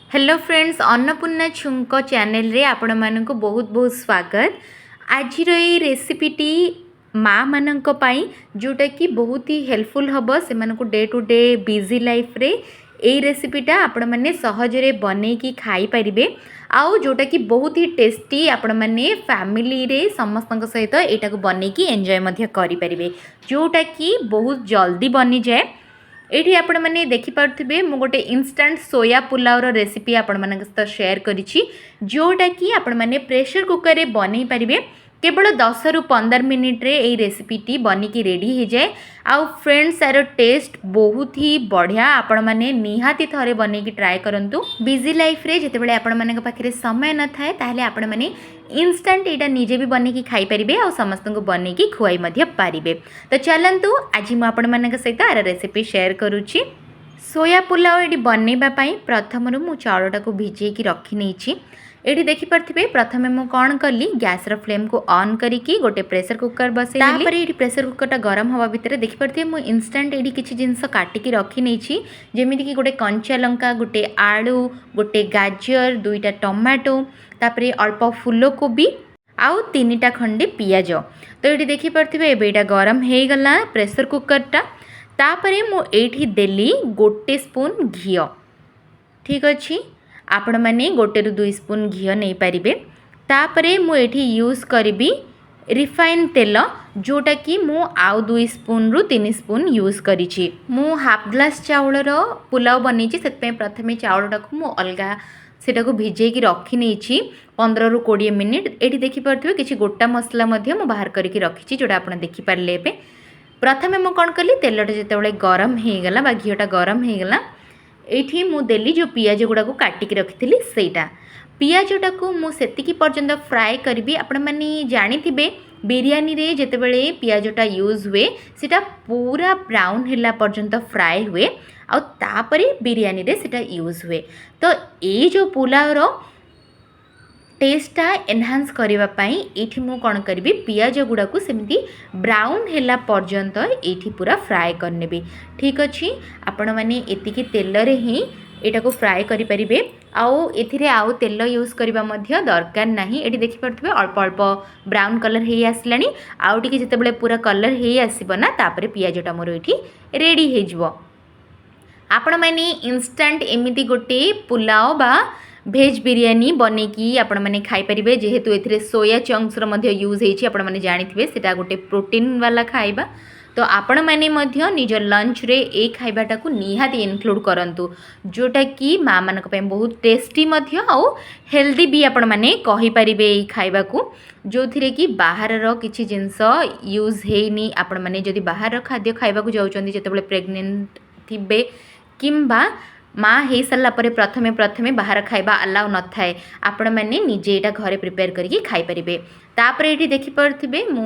Hello friends, Annapurna छुंक channel रे आपण मानक बहुत बहुत स्वागत। आज रेसिपीटी माँ मानक पाई जोटा कि बहुत ही हेल्पफुल हम से day to day busy life रे यही रेसिपीटा आपण मैंने सहजरे बनईकी खाई पारे आउ जोटा कि बहुत ही टेस्टी आपण मैंने फैमिली रे समस्त सहित यहाँ को बनईकी एंजॉय करें जोटा कि बहुत जल्दी बनी जाए। एठी आपण माने देखि पारथिबे मु गोटे इंस्टेंट सोया पुलाव रो रेसिपी आपण मानक सहित शेयर करिछि जोटा कि आपण माने प्रेशर कुकर रे बनै परिबे। केवल 10 रु 15 मिनिट रे एई रेसिपीटी बनिकी रेडी हो जाए। आउ फ्रेंड्स यार टेस्ट बहुत ही बढ़िया, आपण माने निहाती थरे बनिकी ट्राए करंतु। बिजी लाइफ रे जेतेबेले आपण मानक पाखरे समय न थाए ताहले आपण माने इंस्टेंट एटा निजे भी बनिकी खाई परिबे आ समस्त को बनिकी खुआई मध्य पारिबे। तो चलंतु आज मु आपण मानक सहित आर रेसिपी शेयर करूची। सोया पुलाव एटी बनैबा पई प्रथम रु मु चाउलटा को भिजेकी रखी नेछि। एटी देखि पारथिबे प्रथमे मु कोन कली गैस रो फ्लेम को ऑन करिकी गोटे प्रेशर कुकर बसैली। तापर एटी प्रेशर कुकरटा गरम हवा भितर देखि पारथिबे मु इंस्टेंट एटी किछि जिंस काटिकी रखी नेछि, जेमिति कि गोटे कंचा लंका, गोटे आलू, गोटे गाजर, दुईटा टमाटो, तापर अल्प फूलकोबी आउ 3टा खंडे पियाज। तो ये देखि पारथिबे एबे एटा गरम हे गला प्रेशर कुकरटा। तापरे मु एठी देली गोटे स्पून घी। ठीक अछि, आपण माने गोटे रु 2 स्पून घी नहीं पारिबे। तापरे मु एठी यूज करबी रिफाइन तेल जोटा कि मु आउ 2 स्पून रु 3 स्पून यूज करिछि। मु हाफ ग्लास चाउलर पुलाव बनेछि, सेतपे प्रथमे चाउलटा को मु अलगा सेटा को भिजेकी रखी नेछि 15 रु 20 मिनिट। एठी देखि पारथिबे किछि गोटा मसला मध्य मु बाहर करके रखिछि जोटा आपण देखि पारले। एबे प्रथमे मु कोन कली तेलटा जेतेबेले गरम हे गला बा घीटा गरम हे गला, एठी मु देली जो पियाज गुडा को काटिकी रखिथिली सेटा। पियाजटा को मु सेतिकी पर्यंत फ्राए करबी। आपण माने जानिथिबे बिरयानी रे जेतेबेले पियाजटा यूज हुए सेटा पूरा ब्राउन हिला पर्यंत फ्राए हुए आ तापरे बिरयानी रे सेटा यूज हुए। तो ये जो पुलाव रो टेस्टा एनहांस करबा पई एठी मु कोन करबी पियाज गुडा को सेमती ब्राउन हेला पर्यंत एठी पूरा फ्राए करनेबी। ठीक अछि, आपण माने एतिकी तेल रे ही एटा को फ्राए करि परिबे आउ एथिरे आउ तेल यूज करबा मध्य दरकार नाही। एठी देखि परथबे अल्प अल्प ब्राउन कलर हे आसलानी, आउ टिके जेतेबेले पूरा कलर हे आसीबो ना तापरे पियाजटा मोर एठी रेडी हे जिवो। आपण माने इंस्टेंट एमिति गोटे पुलाव बा भेज बिरयानी बनेकी आपण माने खाई परिबे, जेहेतु एथिरे सोया चंक्स रो मध्य यूज हेछि। आपण माने जानिथिबे सेटा गोटे प्रोटीन वाला खाइबा। तो आपण माने मध्य निज लंच रे ए खाइबाटा को निहाती इनक्लूड करंतु, जोटा कि माँ मानक पय बहुत टेस्टी मध्य आउ हेल्दी भी आपण माने कहि परिबे ए खाइबा को, जोथिरे कि बाहर रो किछि जिंस यूज हेनी। आपण माने जदि बाहर रो खाद्य खाइबा को जाउचंदी जेतेबेले प्रेग्नेंट थिबे किंबा माँ हो सारा प्रथमे प्रथमे बाहर खाइबा अलाउ न थाए, आपण मैंने निजे यहाँ घरे प्रिपेयर करके खाई पारिबे। तापर ये देखि पारथिबे मु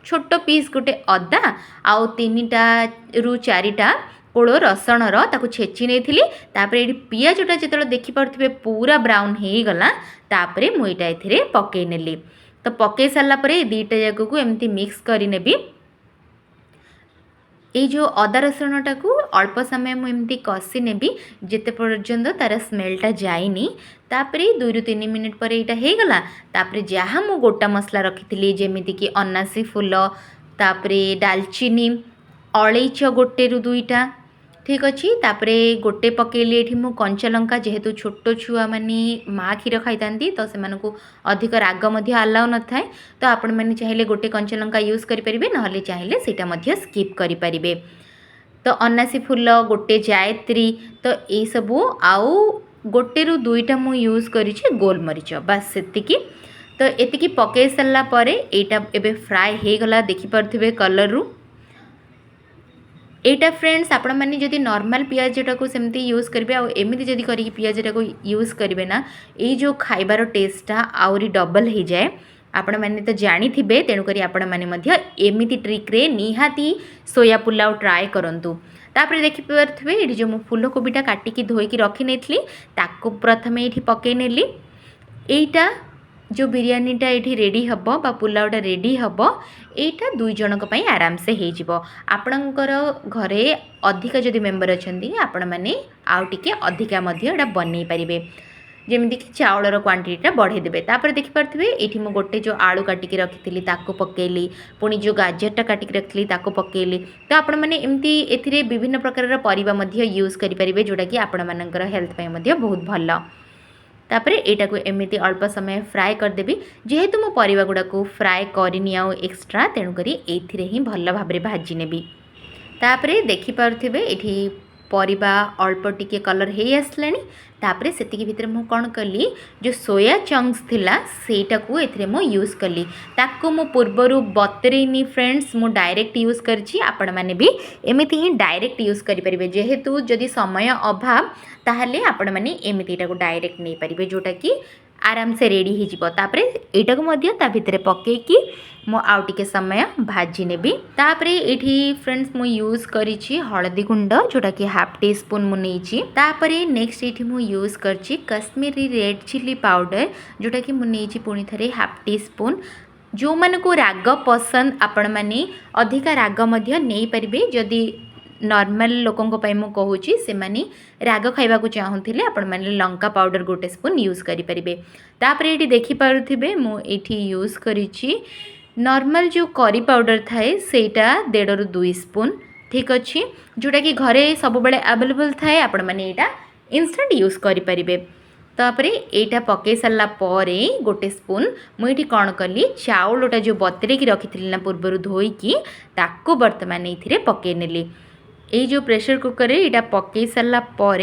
छोट पीस गोटे अदा आउ 3टा रु 4टा कोड़ रसुण रो ताकू छेची नेथिली। तापर ये पियाजटा जेतले देखि पारथिबे पूरा ब्राउन हे गला, तापर मु एटा एथिरे पके नेली। तो पके सारा परे 2टा जाक को एमती मिक्स करि नेबी। ये जो अदा रसुणटा को अल्प समय मुझे कषि नेबी जेते पर्यंत तार स्मेलटा जाइनी। तापर 2 रु 3 मिनिट पर यहाँ हो गला। तापर जहाँ मु गोटा मसला रखी जेमिति कि अनासी फूल, तापर डालचीनी, अलैच गोटे रु 2टा। ठीक अच्छे, तापर गोटे पकेली ये मु कंचा लंका, जेहेतु छोट छुआ माने माँ क्षीर खाई तो से अधिक राग अलाउ न थाए। तो आपण मैंने चाहिए गोटे कंचा लंका यूज करेंगे, ना चाहिए सीटा स्किप करेंगे। तो अनासी फूल गोटे जायत्री, तो ये सबू आउ गोटे रु 2टा मु यूज करी गोलमरीच, बस सेतिकी। तो एतिकी पके सारा पर एटा एबे फ्राए हे गला, देखि पारथिबे कलर रु। एटा फ्रेंड्स आपण माने जदि नॉर्मल पियाजटा को सेमती यूज करेंगे आ एमती जदि करिक पियाजटा को यूज करेंगे ना, ये जो खाइबार टेस्टा आउरी डबल हो जाए। आपण माने तो जानिथिबे, तेणुकरी आपण माने मध्य एमिति ट्रिक रे निहाती सोया पुलाव ट्राए करंतु। तापर देखि पारथिबे एठी जो मु फूलकोबीटा काटिकी धोईकी रखी नेथली ताको प्रथमे एठी पके नेली। एटा जो बिरियानीटा ये रेडी हम बा पुलावटा रेडी हम यहाँ 2 जनक आराम से हो आपणकर घरे अधिक जदि मेम्बर अच्छा आपण मैंने आउ टे अधिका बनई पारे जमीक चाउलर क्वांटिटीटा बढ़े देवे तापर देखिपे ये मुझे गोटे जो आलू काटिकी रखी पकेली पुणी जो गाजरटा काटिकी रखी पकेली तो आपण मैंने एमती ए विभिन्न प्रकार परिबा यूज करेंगे जोटा कि आपण मानकर हेल्थ बहुत भल तापर एटाको एमती अल्प समय फ्राए करदेवी जेहेतु मो परिबा गुड़ाक फ्राए करनी आउ एक्स्ट्रा तेणुक ये ही भल भाव भाजी नेबी तापर देखिपे ये परिबा अल्प टिके कलर हो आसला तापर से भितर मु कौन कली जो सोया चंक्स थिला सेटा को एथिरे मु यूज कली ताको मु पूर्वरु बतरेनी फ्रेंड्स मु डायरेक्ट यूज करची आपण माने भी एमिति ही डायरेक्ट यूज करि परिबे जेहेतु जदि समय अभाव ताहले आपण माने एमिति एटा को डायरेक्ट नै परिबे जोटा कि आराम से रेडी हो जिवो तापरे एटा को मध्य ता भितर पकेकी मो आउ टिके समय भाजी नेबी तापरे एठी फ्रेंड्स मु यूज करिछि हळदी गुंड जोटा कि हाफ टी स्पून मु नेछि तापरे नेक्स्ट एठी मु यूज करछि कश्मीरी रेड चिली पाउडर जोटा कि मु नेछि पुणी थरे हाफ टी स्पून जो मन को राग पसंद आपण माने अधिका राग मध्य नै परिबे जदि नॉर्मल लोकों मु कहूँ से माने राग खाइबा को चाहूँଥିଲେ आपण माने लंका पाउडर गोटे स्पून यूज करेंगे तापर ये देखिपे मुझे यूज करिछि नॉर्मल जो करी पाउडर थाए सेटा 1.5 ରୁ 2 स्पून ठीक अच्छे जोटा कि घरे सब बेले अवेलेबल थाए आपण माने एटा इंस्टेंट यूज करेंगे तापर एटा पकई सारा पर गोटे स्पून मुझे कौन कली चाउलटा जो बतरेकी रखी ना पूर्वर धोईकी ताको बर्तमान ये पकई नेली ये जो प्रेशर कुकर यहाँ पकई सारा पर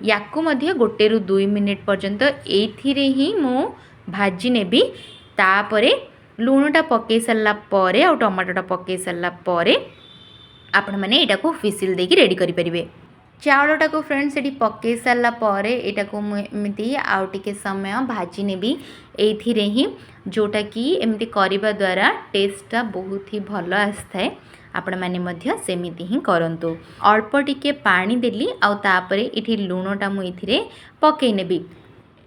याकू मध्य 1 ରୁ 2 मिनिट पर्यंत एथिरे ही मु भाजी नेबी तापर लुणटा पकई सारा पर आ टमाटोटा पकई सारा पर आपण मैंने यहाँ को व्हिसिल देकी रेडी करि परिबे चाउलटा को फ्रेंड्स ये पकई सारा पर यहाँ को मुझे आउ टिके समय भाजी नेबी एथिरे ही जोटा कि एमती करने द्वारा टेस्टा बहुत ही भल आसए आपण माने मध्य सेमिति ही करंतु अल्प टिके पानी देली आउ तापरे इठी लुणटा मु इथिरे पकई नेबी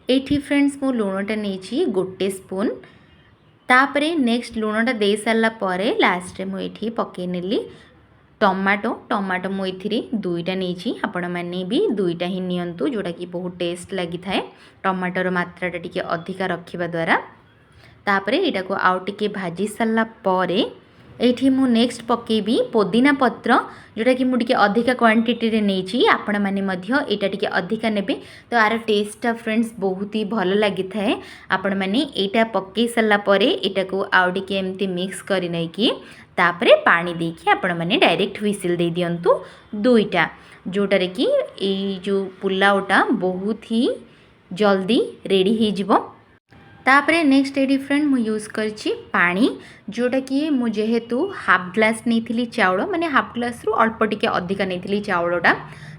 एठी फ्रेंड्स मु लुणटा नेछि 1 स्पून तापरे नेक्स्ट लुणटा दे सारला परे लास्ट रे मु इठी पकई नेली टमाटो मु इथिरे 2टा नेछि आपण माने भी 2टा ही नियंतु जोटा कि बहुत टेस्ट लागि थाए टमाटोर मात्राटा टिके अधिका रखिबा द्वारा तापरे एटा को आउ टिके भाजी सारला परे एठी मु नेक्स्ट पकेबी पुदीना पत्र जोटा कि मुझे अधिका क्वांटिटी रे नेछि आपण माने मध्य एटा टिके अधिका नेबे तो आर टेस्टा फ्रेंड्स बहुत ही भल लागि थाए आपण माने एटा पकई सारला परे एटा को आउ टिके एमती मिक्स करि नै कि तापरे पानी देकी आपण माने डायरेक्ट व्हिसिल दे दियंतु 2टा जोटा रे कि ए जो पुलावटा बहुत ही जल्दी रेडी हो जिवो तापरे नेक्स्ट ये फ्रेंड मु यूज करछि पानी जोटा कि मु जेहेतु हाफ ग्लास नहीं चाउल माने हाफ ग्लास रु अल्प टिके अधिका नहीं चाउलटा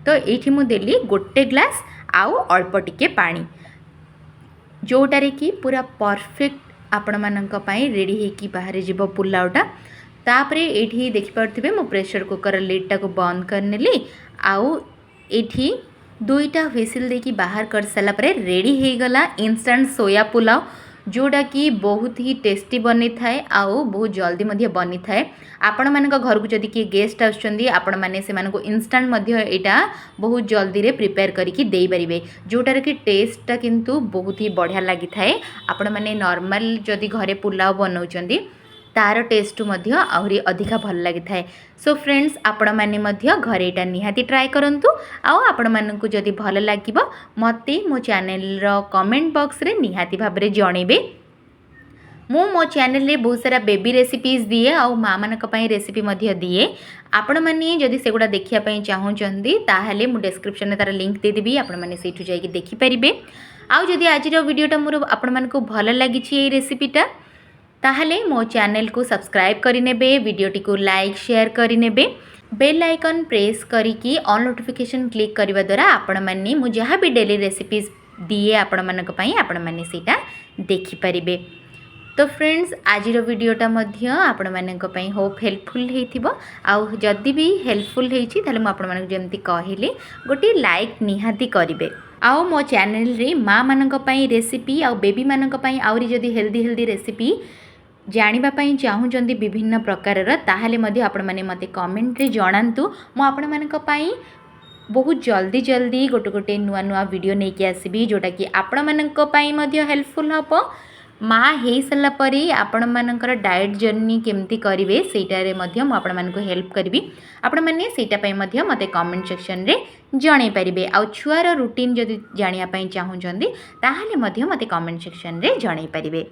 तो ये मु देली 1 ग्लास आउ अल्प टिके पानी जोटारे कि पूरा परफेक्ट आपण मानक पई रेडी हेकी बाहर जीव पुलावटा तापरे ये देखिपे मु प्रेशर कुकर लिडटा को बंद करनेली आउ ये 2टा व्हिसिल देकी बाहर कर सारा पर रेडी हो गला इंस्टेंट सोया पुलाव जोटा कि बहुत ही टेस्टी बनी थाए आउ बहुत जल्दी मध्य बनी थाए आपण मान घर को जदि किए गेस्ट आछंदी आपण माने से मानको इंस्टेंट मध्य एटा बहुत जल्दी रे प्रिपेयर करके देई परिबे जोटार कि टेस्टटा किंतु बहुत ही बढ़िया लागि थाए आपण माने नॉर्मल जदि घरे पुलाव बनाउचंदी तार टेस्ट मध्य आहरी अधिका भल लगी थाए सो फ्रेंड्स आपण माने मध्य घरे एटा निहाती ट्राए करंतु आउ आपण मानकु जदि भल लागिबो मते मो चैनल रो कमेंट बॉक्स रे निहाती भाबरे जणेबे मो चैनल रे बहुत सारा बेबी रेसिपीज दिए आउ माँ मानक पई रेसिपी मध्य दिए आपण माने जदि सेगुडा देखिया पई चाहूचंदी ताहले मु डिस्क्रिप्शन रे तार लिंक दे देबी आपण माने सेठु जाई देखि परिबे आउ जदि आज रो वीडियोटा मोर आपण मानकु भल लागिछि ए रेसिपीटा ताहले मो चैनल को सब्सक्राइब करिनेबे वीडियोटी को लाइक शेयर करिनेबे बेल आइकन प्रेस करिकी ऑल नोटिफिकेशन क्लिक करबा द्वारा आपण माने मु जहाँ भी डेली रेसिपीज दिए आपण मानक पई आपण माने सेटा देखि परिबे तो फ्रेंड्स आज वीडियोटा मध्य आपण मानक पई होप हेल्पफुल हेतिबो आउ जदि भी हेल्पफुल हेछि ताले मु आपण मानक जेमति कहिले गोटी लाइक निहाती करिबे। आओ मो चैनल रे माँ मानक पई रेसिपी आ बेबी मानक पई आउरी जदि हेल्दी हेल्दी रेसिपी जानिबा पई चाहुचंदी विभिन्न प्रकारर ताहाले मध्ये आपण माने मते कमेंट रे जणांतु मो आपण मानक पई बहुत जल्दी जल्दी गोटे गोटे नुआ नुआ वीडियो नहीं आसबि जोटा कि आपण मानक पई मध्ये हेल्पफुल हबो माँ हो सारा पर आपण मानकर डाएट जर्नी केमती करेंगे सेटारे मु आपण मानक हेल्प करी आपण मैंने सेटापी मते कमेंट सेक्शन रे जणै पारे आ छुआर रूटीन जदि जानापी चाहूँगी ताहले मते कमेंट सेक्शन रे जणै पारे।